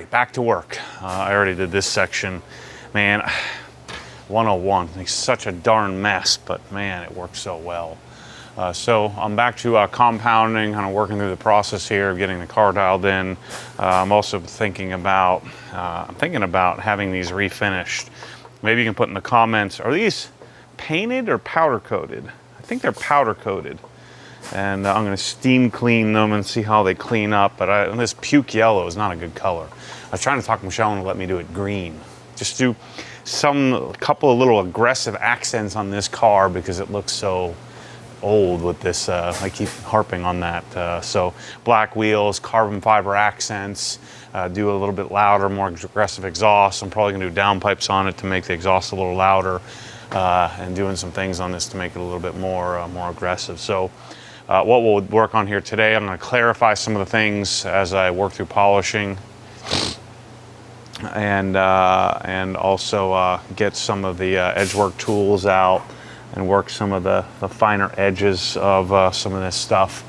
right, back to work. I already did this section. Man, 101, it's such a darn mess, but man, it works so well. So I'm back to compounding, kind of working through the process here of getting the car dialed in. I'm also thinking about having these refinished. Maybe you can put in the comments, are these painted or powder coated? I think they're powder coated. And I'm going to steam clean them and see how they clean up. But this puke yellow is not a good color. I was trying to talk Michelle into let me do it green. Just do a couple of little aggressive accents on this car because it looks so old with this. I keep harping on that. So black wheels, carbon fiber accents, do a little bit louder, more aggressive exhaust. I'm probably going to do downpipes on it to make the exhaust a little louder, and doing some things on this to make it a little bit more aggressive. So. What we'll work on here today, I'm going to clarify some of the things as I work through polishing, and also get some of the edge work tools out and work some of the finer edges of some of this stuff,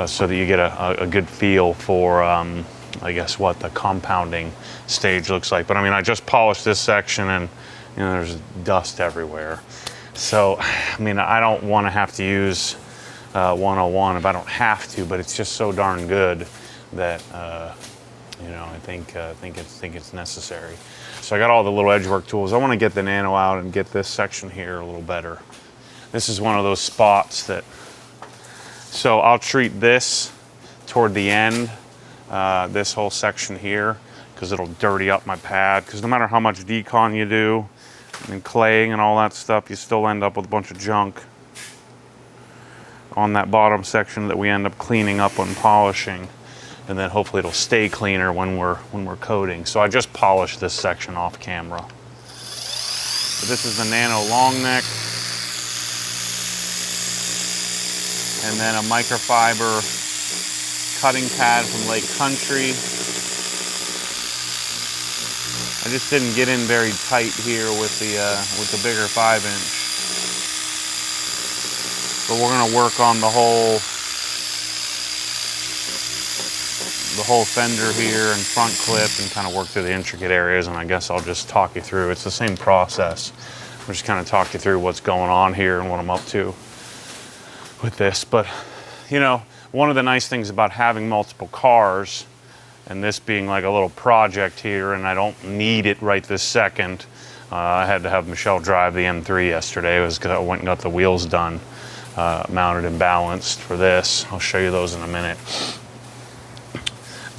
so that you get a good feel for I guess what the compounding stage looks like. But I mean, I just polished this section and there's dust everywhere. So I mean, I don't want to have to use 101 if I don't have to, but it's just so darn good that I think it's necessary. So I got all the little edge work tools. I want to get the nano out and get this section here a little better. This is one of those spots that, so I'll treat this toward the end, this whole section here, because it'll dirty up my pad, because no matter how much decon you do and claying and all that stuff, you still end up with a bunch of junk on that bottom section that we end up cleaning up when polishing, and then hopefully it'll stay cleaner when we're coating. So I just polished this section off camera. But this is the nano long neck, and then a microfiber cutting pad from Lake Country. I just didn't get in very tight here with the bigger 5-inch. But we're going to work on the whole fender here and front clip and kind of work through the intricate areas, and I guess I'll just talk you through. It's the same process. I'll just kind of talk you through what's going on here and what I'm up to with this. But, one of the nice things about having multiple cars, and this being like a little project here, and I don't need it right this second. I had to have Michelle drive the M3 yesterday. It was because I went and got the wheels done. Mounted and balanced for this. I'll show you those in a minute.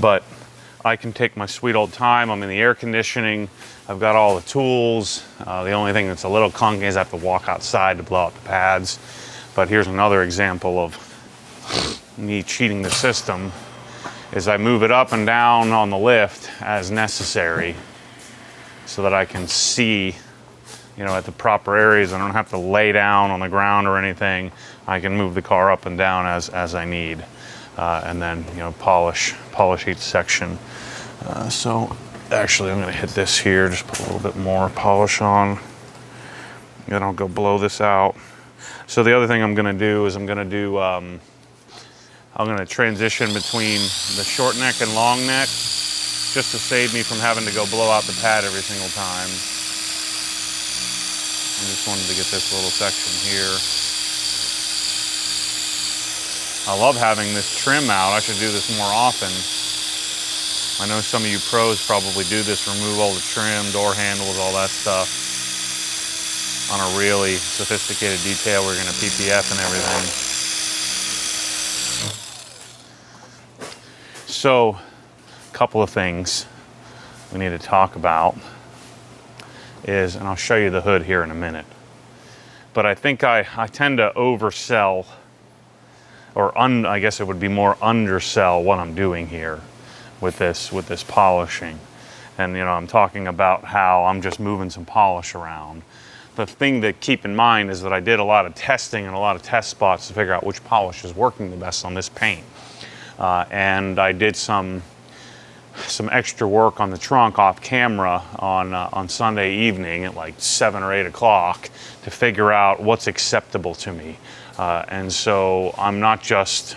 But I can take my sweet old time. I'm in the air conditioning. I've got all the tools. The only thing that's a little clunky is I have to walk outside to blow out the pads. But here's another example of me cheating the system, is I move it up and down on the lift as necessary so that I can see at the proper areas. I don't have to lay down on the ground or anything. I can move the car up and down as I need, and then polish each section. So actually, I'm going to hit this here. Just put a little bit more polish on. Then I'll go blow this out. So the other thing I'm going to do is I'm going to transition between the short neck and long neck, just to save me from having to go blow out the pad every single time. I just wanted to get this little section here. I love having this trim out. I should do this more often. I know some of you pros probably do this, remove all the trim, door handles, all that stuff on a really sophisticated detail. We're going to PPF and everything. So, a couple of things we need to talk about is, and I'll show you the hood here in a minute, but I think I tend to oversell, or I guess it would be more undersell what I'm doing here with this polishing. And I'm talking about how I'm just moving some polish around. The thing to keep in mind is that I did a lot of testing and a lot of test spots to figure out which polish is working the best on this paint. And I did some extra work on the trunk off camera on Sunday evening at like 7 or 8 o'clock to figure out what's acceptable to me. And so I'm not just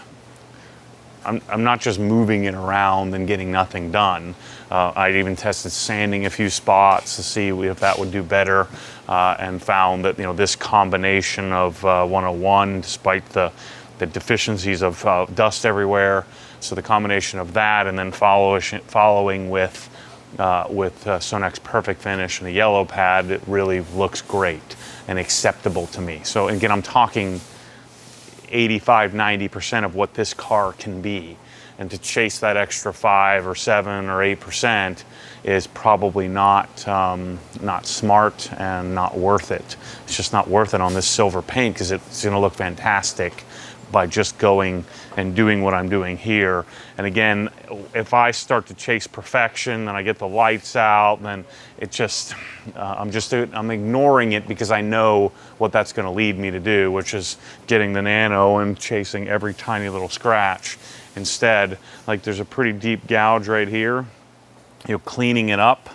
I'm not just moving it around and getting nothing done. I even tested sanding a few spots to see if that would do better, and found that this combination of 101, despite the deficiencies of dust everywhere, so the combination of that and then following with Sonac's Perfect Finish and a yellow pad, it really looks great and acceptable to me. So again, I'm talking 85–90% of what this car can be, and to chase that extra 5 or 7 or 8% is probably not smart and not worth it. It's just not worth it on this silver paint, because it's going to look fantastic by just going and doing what I'm doing here. And again, if I start to chase perfection and I get the lights out, then it just I'm ignoring it, because I know what that's going to lead me to do, which is getting the nano and chasing every tiny little scratch. Instead, like, there's a pretty deep gouge right here, cleaning it up,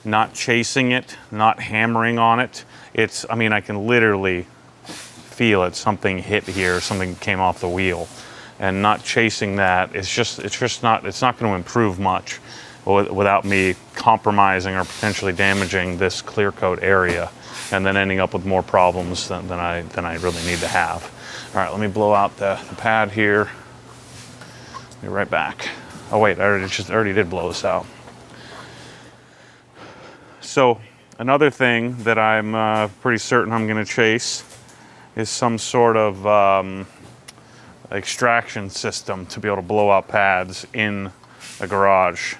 not chasing it, not hammering on it. I mean, I can literally feel it. Something hit here, something came off the wheel, and not chasing that. It's not going to improve much without me compromising or potentially damaging this clear coat area, and then ending up with more problems than I really need to have. All right, let me blow out the pad here. Be right back. Oh wait, I already did blow this out. So another thing that I'm pretty certain I'm going to chase is some sort of extraction system to be able to blow out pads in a garage.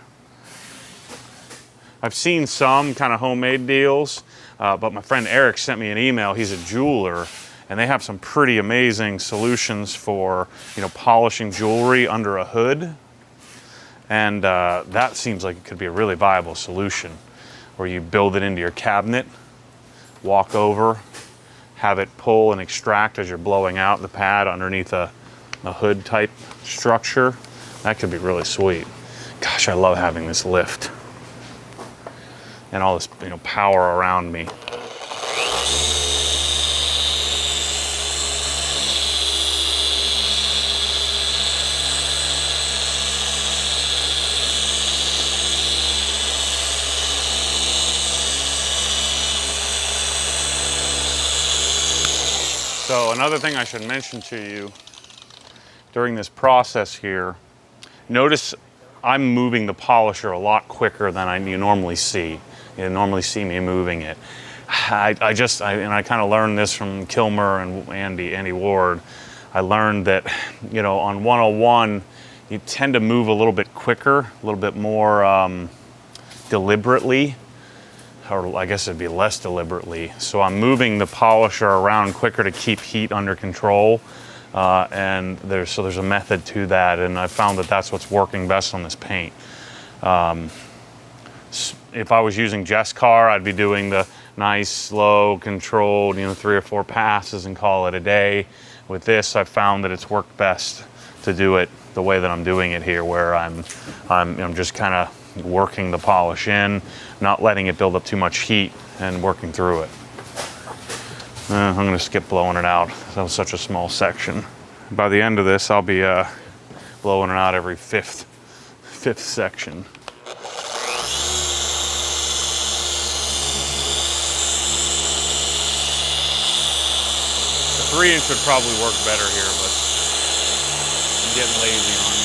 I've seen some kind of homemade deals, but my friend Eric sent me an email. He's a jeweler, and they have some pretty amazing solutions for polishing jewelry under a hood, and that seems like it could be a really viable solution, where you build it into your cabinet, walk over, have it pull and extract as you're blowing out the pad underneath a hood type structure. That could be really sweet. Gosh, I love having this lift and all this power around me. So another thing I should mention to you during this process here, notice I'm moving the polisher a lot quicker than you normally see. You normally see me moving it. I kind of learned this from Kilmer and Andy Ward. I learned that, on 101, you tend to move a little bit quicker, a little bit more deliberately, or I guess it'd be less deliberately. So I'm moving the polisher around quicker to keep heat under control. And there's a method to that, and I found that that's what's working best on this paint. If I was using Jess car, I'd be doing the nice, slow, controlled, 3 or 4 passes and call it a day. With this, I've found that it's worked best to do it the way that I'm doing it here, where I'm just kind of working the polish in, not letting it build up too much heat, and working through it. I'm going to skip blowing it out. That was such a small section. By the end of this, I'll be blowing it out every fifth section. The 3-inch would probably work better here, but I'm getting lazy on it.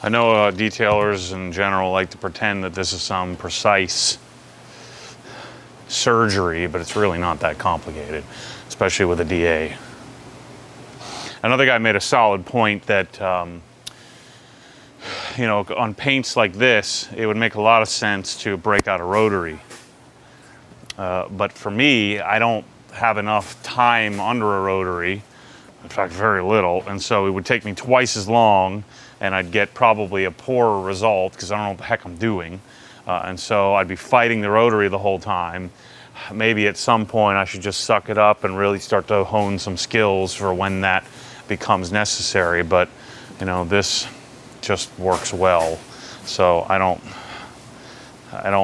I know detailers in general like to pretend that this is some precise surgery, but it's really not that complicated, especially with a DA. Another guy made a solid point that, on paints like this, it would make a lot of sense to break out a rotary. But for me, I don't have enough time under a rotary, in fact, very little, and so it would take me twice as long, and I'd get probably a poorer result because I don't know what the heck I'm doing. And so I'd be fighting the rotary the whole time. Maybe at some point I should just suck it up and really start to hone some skills for when that becomes necessary, but you know, this just works well. So I don't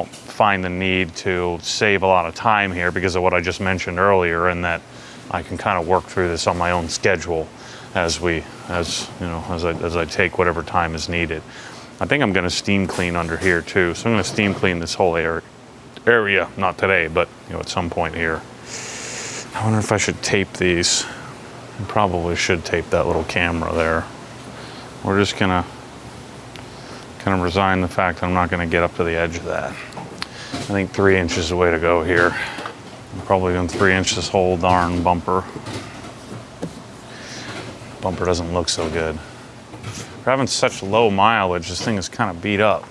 find the need to save a lot of time here because of what I just mentioned earlier, and that I can kind of work through this on my own schedule as I take whatever time is needed. I think I'm going to steam clean under here too. So I'm going to steam clean this whole area, not today, but you know, at some point here. I wonder if I should tape these. I probably should tape that little camera there. We're just going to kind of resign the fact that I'm not going to get up to the edge of that. I think 3 inches is the way to go here. I'm probably going to 3 inch this whole darn bumper. Bumper doesn't look so good. For having such low mileage, this thing is kind of beat up.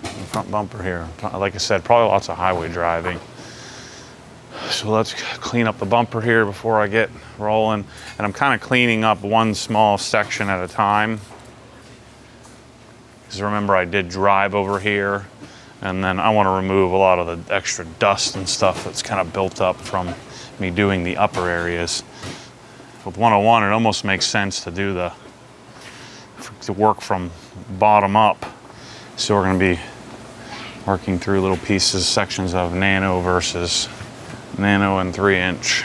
The front bumper here, like I said, probably lots of highway driving. So let's clean up the bumper here before I get rolling. And I'm kind of cleaning up one small section at a time. Because remember, I did drive over here, and then I want to remove a lot of the extra dust and stuff that's kind of built up from me doing the upper areas. With 101, it almost makes sense to do to work from bottom up. So we're going to be working through little pieces, sections of nano versus nano and 3 inch.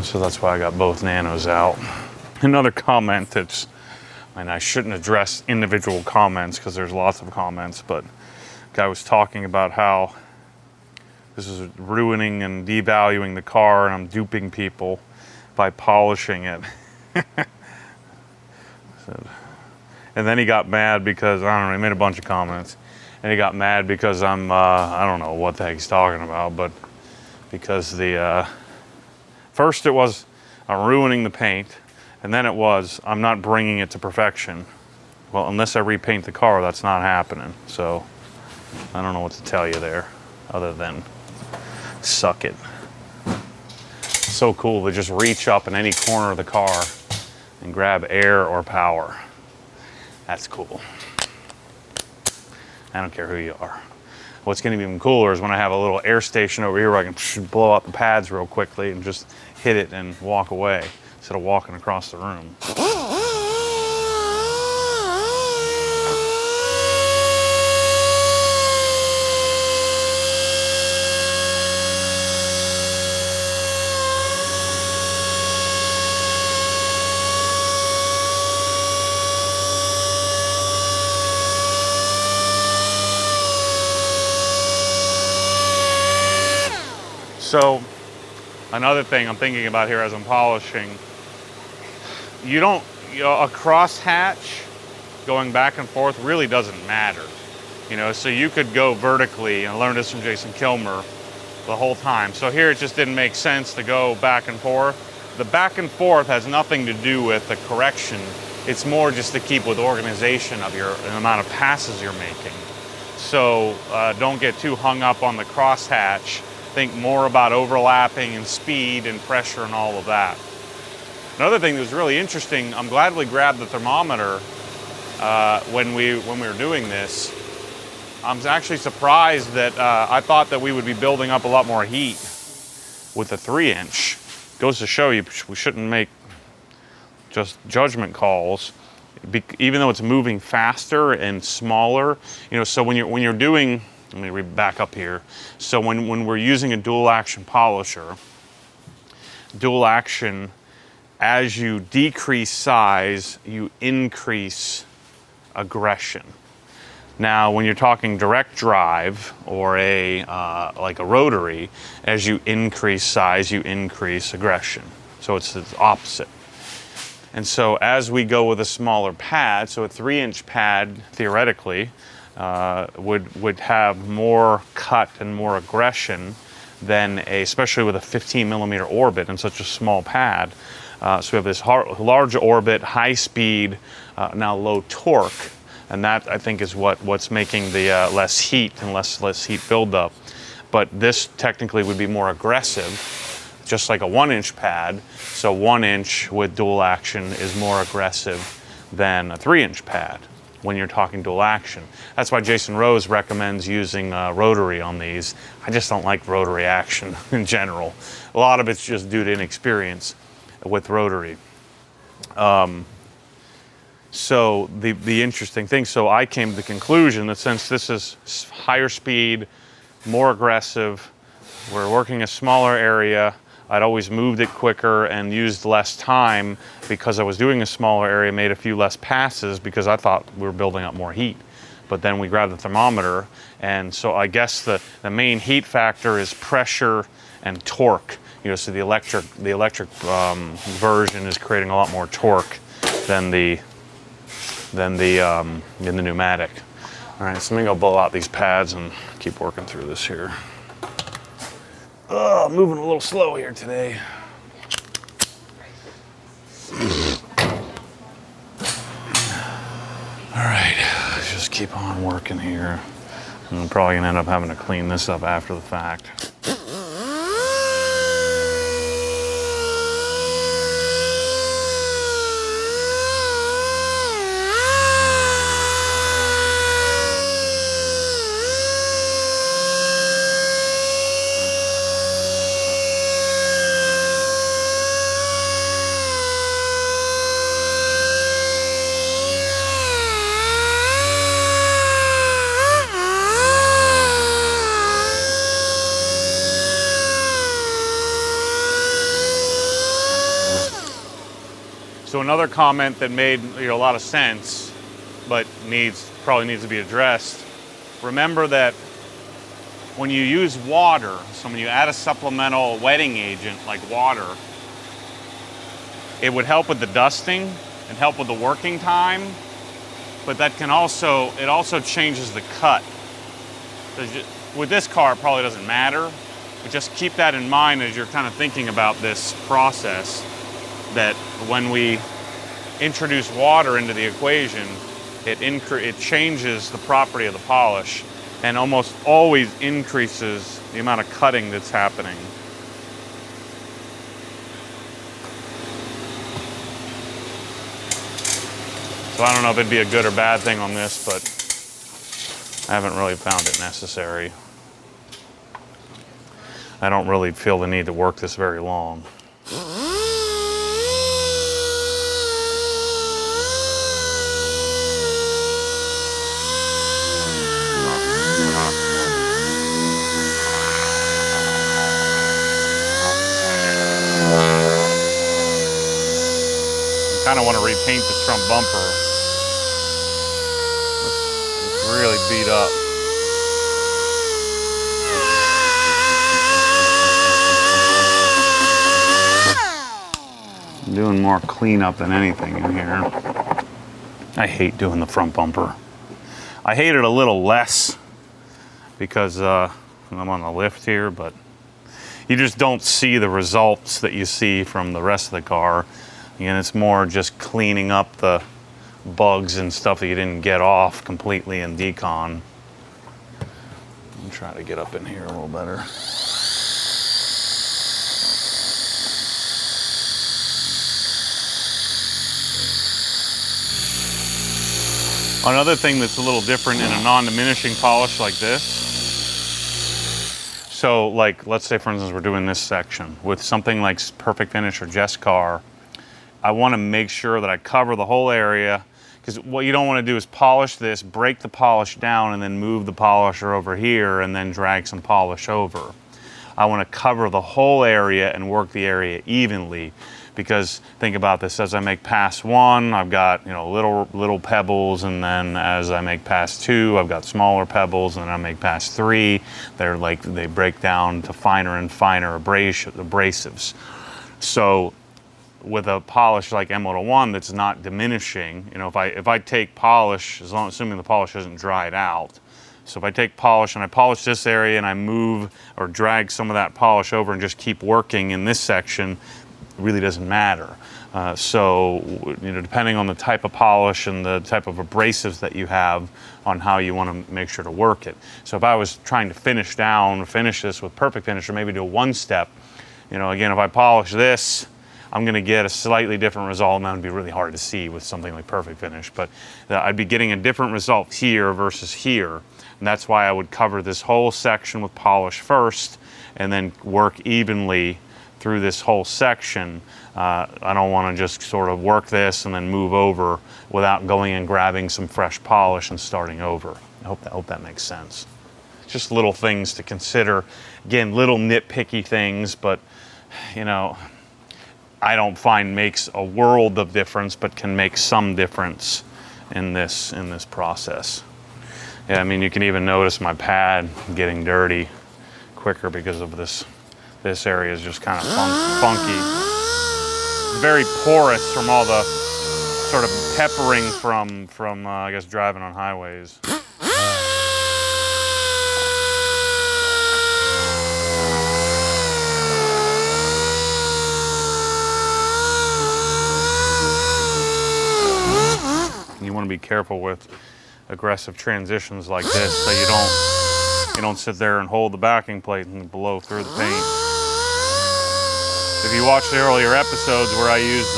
So that's why I got both nanos out. Another comment that's, and I shouldn't address individual comments because there's lots of comments, but guy was talking about how this is ruining and devaluing the car and I'm duping people by polishing it. And then he got mad because, I don't know, he made a bunch of comments. And he got mad because I'm, I don't know what the heck he's talking about, but because first it was, I'm ruining the paint, and then it was, I'm not bringing it to perfection. Well, unless I repaint the car, that's not happening. So I don't know what to tell you there, other than suck it. So cool to just reach up in any corner of the car and grab air or power. That's cool. I don't care who you are. What's going to be even cooler is when I have a little air station over here where I can blow out the pads real quickly and just hit it and walk away instead of walking across the room. So another thing I'm thinking about here as I'm polishing, a cross hatch going back and forth really doesn't matter. So you could go vertically, and learn this from Jason Kilmer the whole time. So here it just didn't make sense to go back and forth. The back and forth has nothing to do with the correction. It's more just to keep with organization of the amount of passes you're making. So don't get too hung up on the cross hatch. Think more about overlapping and speed and pressure and all of that. Another thing that was really interesting, I'm glad we grabbed the thermometer when we were doing this. I'm actually surprised that I thought that we would be building up a lot more heat with the 3 inch. Goes to show you we shouldn't make just judgment calls, even though it's moving faster and smaller. So when you're doing, let me back up here. So when we're using a dual action polisher, dual action, as you decrease size, you increase aggression. Now, when you're talking direct drive or like a rotary, as you increase size, you increase aggression. So it's the opposite. And so as we go with a smaller pad, so a 3 inch pad, theoretically, would have more cut and more aggression than especially with a 15 millimeter orbit and such a small pad. So we have this large orbit, high speed, now low torque, and that I think is what's making the less heat and less heat buildup. But this technically would be more aggressive, just like a 1 inch pad. So 1 inch with dual action is more aggressive than a 3 inch pad when you're talking dual action. That's why Jason Rose recommends using rotary on these. I just don't like rotary action in general. A lot of it's just due to inexperience. with rotary. So the interesting thing, so I came to the conclusion that since this is higher speed, more aggressive, we're working a smaller area, I'd always moved it quicker and used less time because I was doing a smaller area, made a few less passes because I thought we were building up more heat. But then we grabbed the thermometer, and so I guess the main heat factor is pressure and torque. You know, so the electric version is creating a lot more torque than the pneumatic. All right, so let me go blow out these pads and keep working through this here. Oh, moving a little slow here today. All right, let's just keep on working here. I'm probably gonna end up having to clean this up after the fact. So another comment that made a lot of sense, but probably needs to be addressed. Remember that when you use water, so when you add a supplemental wetting agent like water, it would help with the dusting and help with the working time, but it also changes the cut. With this car, it probably doesn't matter, but just keep that in mind as you're kind of thinking about this process, that when we introduce water into the equation, it changes the property of the polish and almost always increases the amount of cutting that's happening. So I don't know if it'd be a good or bad thing on this, but I haven't really found it necessary. I don't really feel the need to work this very long. I kind of want to repaint this front bumper. It's really beat up. I'm doing more cleanup than anything in here. I hate doing the front bumper. I hate it a little less because I'm on the lift here, but you just don't see the results that you see from the rest of the car. And it's more just cleaning up the bugs and stuff that you didn't get off completely in decon. I'm trying to get up in here a little better. Another thing that's a little different in a non-diminishing polish like this. So like, let's say for instance, we're doing this section with something like Perfect Finish or Jess Car. I want to make sure that I cover the whole area, because what you don't want to do is polish this, break the polish down, and then move the polisher over here and then drag some polish over. I want to cover the whole area and work the area evenly, because think about this, as I make pass 1, I've got little pebbles, and then as I make pass 2, I've got smaller pebbles, and then I make pass 3, they break down to finer and finer abrasives. So with a polish like M101 that's not diminishing, if I take polish, assuming the polish isn't dried out, so if I take polish and I polish this area and I move or drag some of that polish over and just keep working in this section, it really doesn't matter. Depending on the type of polish and the type of abrasives that you have on how you want to make sure to work it. So if I was trying to finish this with Perfect Finish, or maybe do a one-step, again, if I polish this, I'm going to get a slightly different result, and that would be really hard to see with something like Perfect Finish. But I'd be getting a different result here versus here, and that's why I would cover this whole section with polish first, and then work evenly through this whole section, I don't want to just sort of work this and then move over without going and grabbing some fresh polish and starting over. I hope that makes sense. Just little things to consider. Again, little nitpicky things, but you know, I don't find makes a world of difference, but can make some difference in this process. Yeah, I mean, you can even notice my pad getting dirty quicker because of this. This area is just kind of funky. It's very porous from all the sort of peppering from I guess driving on highways. You want to be careful with aggressive transitions like this, so you don't sit there and hold the backing plate and blow through the paint. If you watch the earlier episodes where I used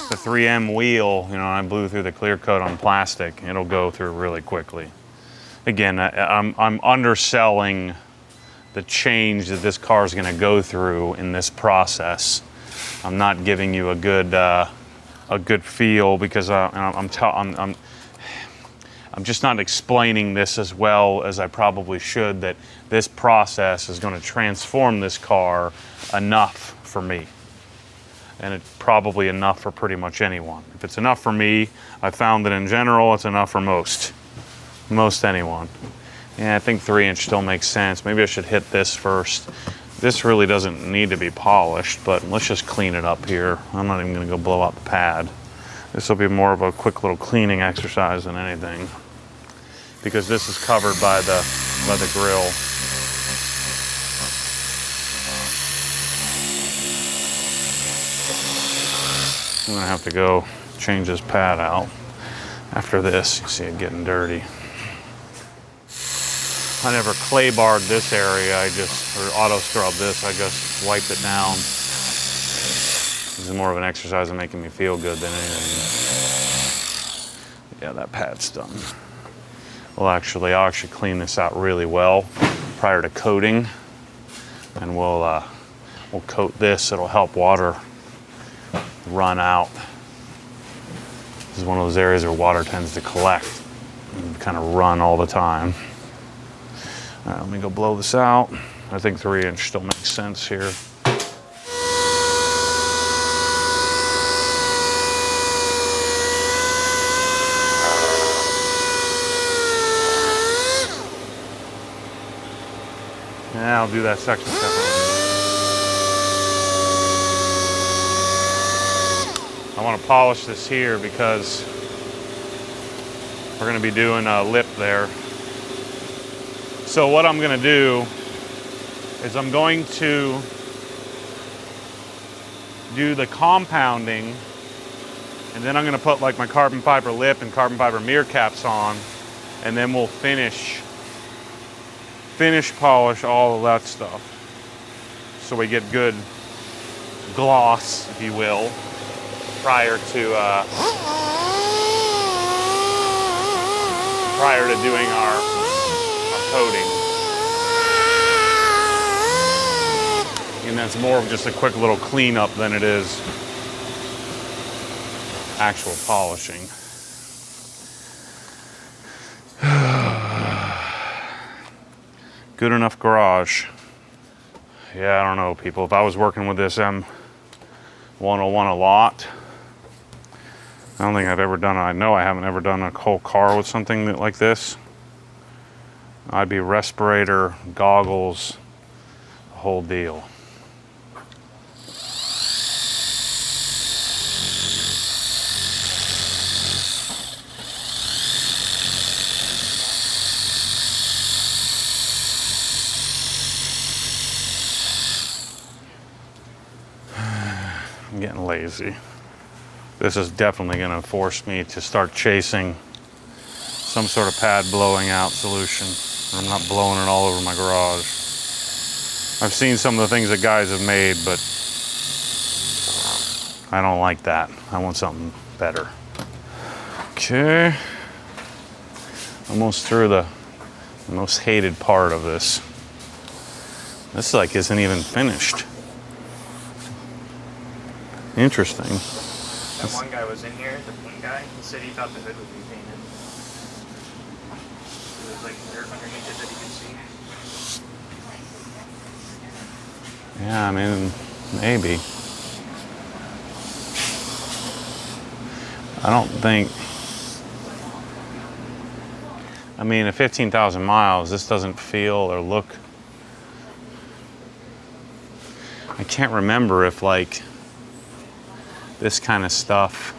the 3M wheel, you know, I blew through the clear coat on plastic, it'll go through really quickly. Again, I'm underselling the change that this car is going to go through in this process. I'm not giving you a good feel because I'm just not explaining this as well as I probably should, that this process is going to transform this car enough for me. And it's probably enough for pretty much anyone. If it's enough for me, I found that in general, it's enough for most anyone. Yeah, I think 3-inch still makes sense. Maybe I should hit this first. This really doesn't need to be polished, but let's just clean it up here. I'm not even gonna go blow out the pad. This will be more of a quick little cleaning exercise than anything, because this is covered by the grill. I'm gonna have to go change this pad out after this. You see it getting dirty. I never clay barred this area, or auto scrub this, I just wiped it down. This is more of an exercise in making me feel good than anything. Yeah, that pad's done. I'll actually clean this out really well prior to coating, and we'll coat this. It'll help water run out. This is one of those areas where water tends to collect and kind of run all the time. All right, let me go blow this out. I think 3-inch still makes sense here. Yeah, I'll do that section separately. I want to polish this here because we're going to be doing a lip there. So what I'm going to do is I'm going to do the compounding, and then I'm going to put like my carbon fiber lip and carbon fiber mirror caps on, and then we'll finish polish all of that stuff, so we get good gloss, if you will, prior to doing our coating. And that's more of just a quick little cleanup than it is actual polishing. Good enough garage. Yeah, I don't know, people. If I was working with this M101 a lot, I don't think I've ever done it. I know I haven't ever done a whole car with something like this. I'd be respirator, goggles, the whole deal. I'm getting lazy. This is definitely going to force me to start chasing some sort of pad blowing out solution. I'm not blowing it all over my garage. I've seen some of the things that guys have made, but I don't like that. I want something better. Okay. Almost through the most hated part of this. This like isn't even finished. Interesting. That one guy was in here, the pink guy, he said he thought the hood would be painted. There was like dirt underneath it that he could see. Yeah, I mean, maybe. I don't think, I mean, at 15,000 miles, this doesn't feel or look, I can't remember if like this kind of stuff.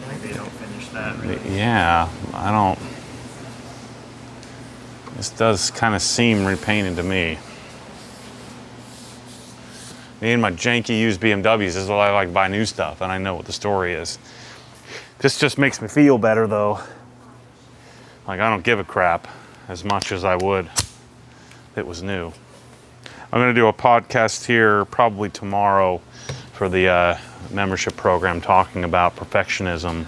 Maybe they don't finish that really. Yeah, I don't, this does kind of seem repainted to me. Me and my janky used BMWs, this is what I like to buy new stuff, and I know what the story is. This just makes me feel better though. Like I don't give a crap as much as I would if it was new. I'm gonna do a podcast here probably tomorrow for the membership program talking about perfectionism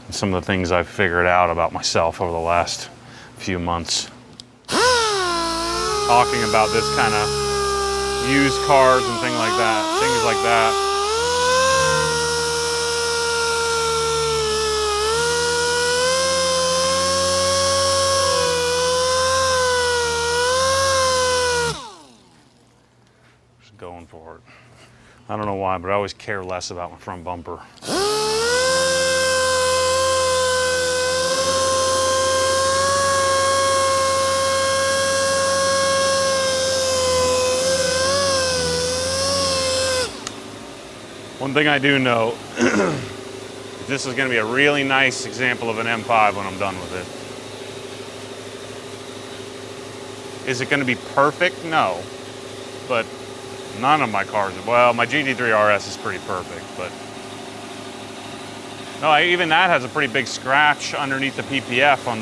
and some of the things I've figured out about myself over the last few months. Talking about this kind of used cars and things like that. Going for it. I don't know why, but I always care less about my front bumper. One thing I do know, this is going to be a really nice example of an M5 when I'm done with it. Is it going to be perfect? No, but none of my cars, well, my GT3 RS is pretty perfect, but no, even that has a pretty big scratch underneath the PPF on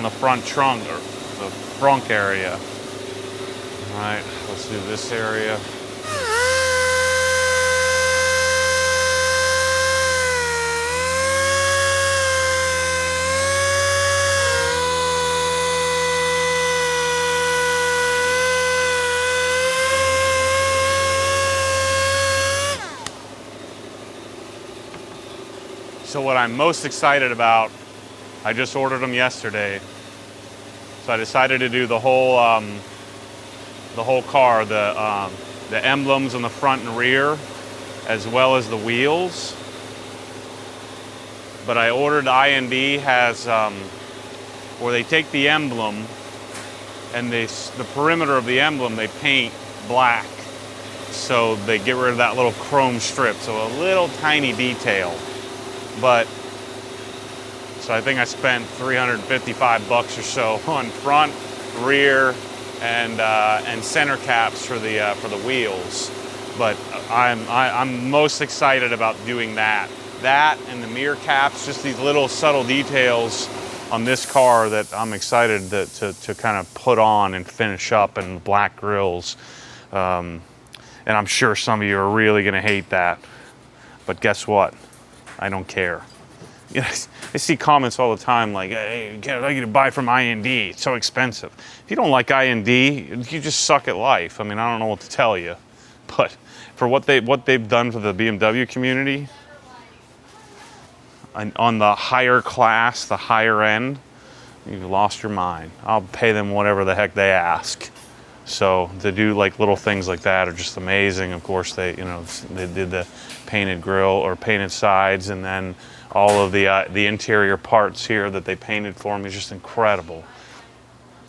the front trunk or the frunk area. All right, let's do this area. So what I'm most excited about, I just ordered them yesterday. So I decided to do the whole car, the emblems on the front and rear, as well as the wheels. But I ordered IND has where they take the emblem and the perimeter of the emblem they paint black, so they get rid of that little chrome strip. So a little tiny detail. But so I think I spent $355 or so on front, rear, and center caps for the wheels. But I'm most excited about doing that. That and the mirror caps, just these little subtle details on this car that I'm excited to kind of put on and finish up, and black grills. And I'm sure some of you are really gonna hate that. But guess what? I don't care. You know, I see comments all the time like, hey, I'd like you to buy from IND, it's so expensive. If you don't like IND, you just suck at life. I mean, I don't know what to tell you. But for what they've done for the BMW community, on the higher class, the higher end, you've lost your mind. I'll pay them whatever the heck they ask. So to do like little things like that are just amazing. Of course, they did the painted grille or painted sides, and then all of the interior parts here that they painted for me is just incredible.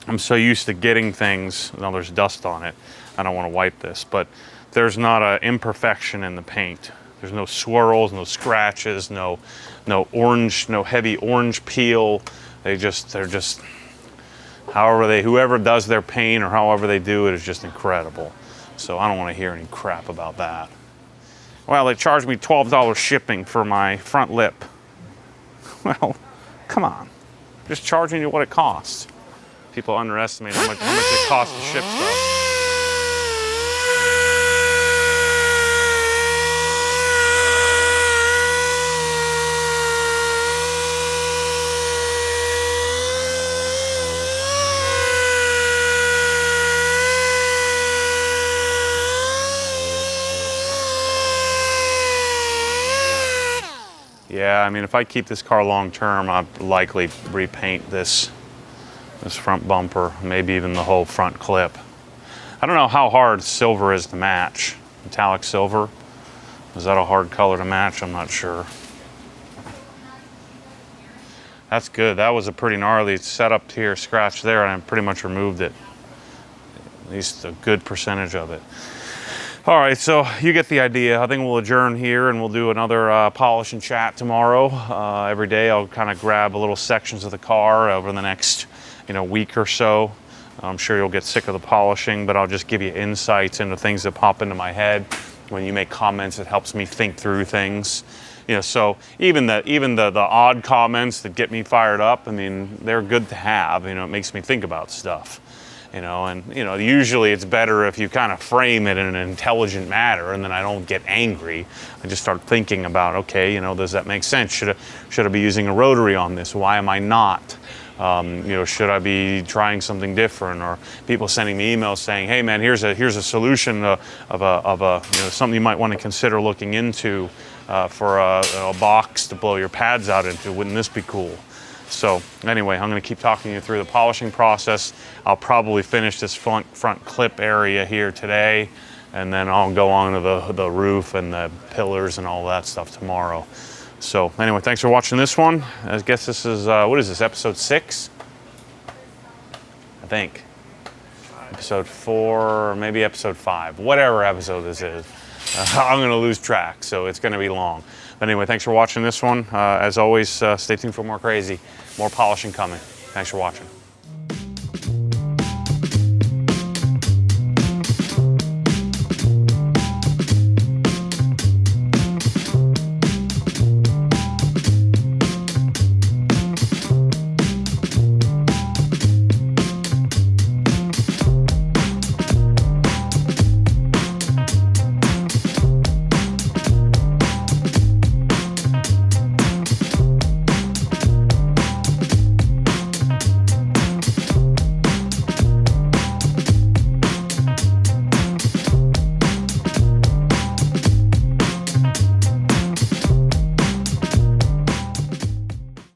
I'm so used to getting things. Now there's dust on it. I don't want to wipe this, but there's not an imperfection in the paint. There's no swirls, no scratches, no heavy orange peel. They're just. Whoever does their paint or however they do it is just incredible. So I don't want to hear any crap about that. Well, they charged me $12 shipping for my front lip. Well, come on. Just charging you what it costs. People underestimate how much it costs to ship stuff. Yeah, I mean, if I keep this car long term, I'll likely repaint this front bumper, maybe even the whole front clip. I don't know how hard silver is to match. Metallic silver, is that a hard color to match? I'm not sure. That's good. That was a pretty gnarly setup here, scratch there, and I pretty much removed it. At least a good percentage of it. All right, so you get the idea. I think we'll adjourn here and we'll do another polish and chat tomorrow. Every day I'll kind of grab little sections of the car over the next week or so. I'm sure you'll get sick of the polishing, but I'll just give you insights into things that pop into my head. When you make comments, it helps me think through things. So even the odd comments that get me fired up, I mean, they're good to have. It makes me think about stuff. Usually it's better if you kind of frame it in an intelligent manner, and then I don't get angry. I just start thinking about, okay, does that make sense? Should I be using a rotary on this? Why am I not? Should I be trying something different? Or people sending me emails saying, hey man, here's a solution of something you might want to consider looking into for a box to blow your pads out into. Wouldn't this be cool? So anyway, I'm going to keep talking you through the polishing process. I'll probably finish this front clip area here today, and then I'll go on to the roof and the pillars and all that stuff tomorrow. So anyway, thanks for watching this one. I guess this is, what is this, episode 6? I think. Episode 4, or maybe episode 5. Whatever episode this is. I'm going to lose track, so it's going to be long. But anyway, thanks for watching this one. As always, stay tuned for more crazy, more polishing coming. Thanks for watching.